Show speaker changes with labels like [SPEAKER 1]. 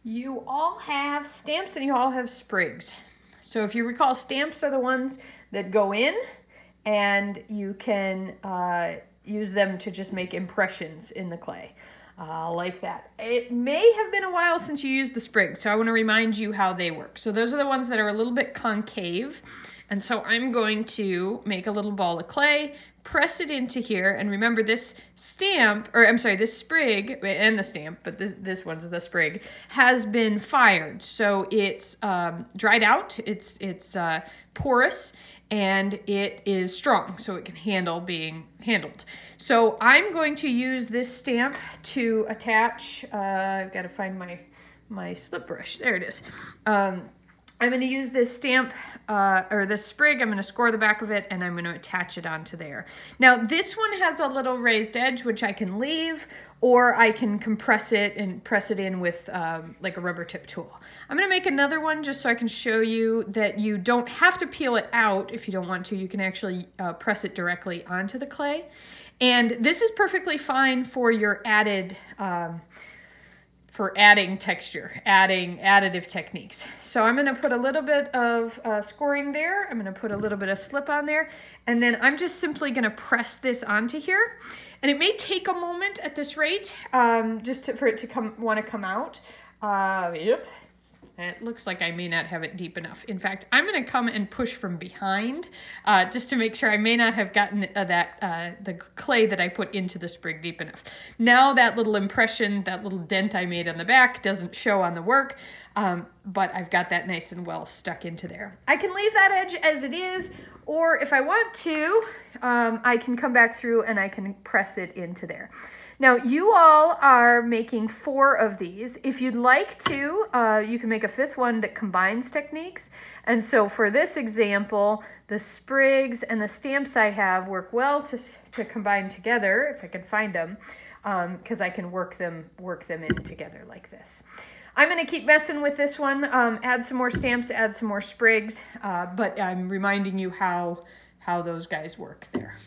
[SPEAKER 1] You all have stamps and you all have sprigs. So if you recall, stamps are the ones that go in and you can use them to just make impressions in the clay. Like that. It may have been a while since you used the sprigs, so I want to remind you how they work. So those are the ones that are a little bit concave. And so I'm going to make a little ball of clay, press it into here, and remember this stamp, or I'm sorry, this sprig, and the stamp, but this one's the sprig, has been fired. So it's dried out, it's porous, and it is strong, so it can handle being handled. So I'm going to use this stamp to attach, I've got to find my slip brush, there it is. I'm going to use this stamp, or this sprig, I'm going to score the back of it, and I'm going to attach it onto there. Now, this one has a little raised edge, which I can leave, or I can compress it and press it in with like a rubber tip tool. I'm going to make another one just so I can show you that you don't have to peel it out if you don't want to. You can actually press it directly onto the clay. And this is perfectly fine for your added for adding texture, adding additive techniques. So I'm going to put a little bit of scoring there. I'm going to put a little bit of slip on there. And then I'm just simply going to press this onto here. And it may take a moment at this rate just for it to want to come out. Yep. It looks like I may not have it deep enough. In fact, I'm going to come and push from behind just to make sure I may not have gotten the clay that I put into the sprig deep enough. Now that little impression, that little dent I made on the back doesn't show on the work, but I've got that nice and well stuck into there. I can leave that edge as it is, or if I want to, I can come back through and I can press it into there. Now, you all are making 4 of these. If you'd like to, you can make a 5th one that combines techniques. And so for this example, the sprigs and the stamps I have work well to combine together, if I can find them, because I can work them in together like this. I'm going to keep messing with this one, add some more stamps, add some more sprigs, but I'm reminding you how those guys work there.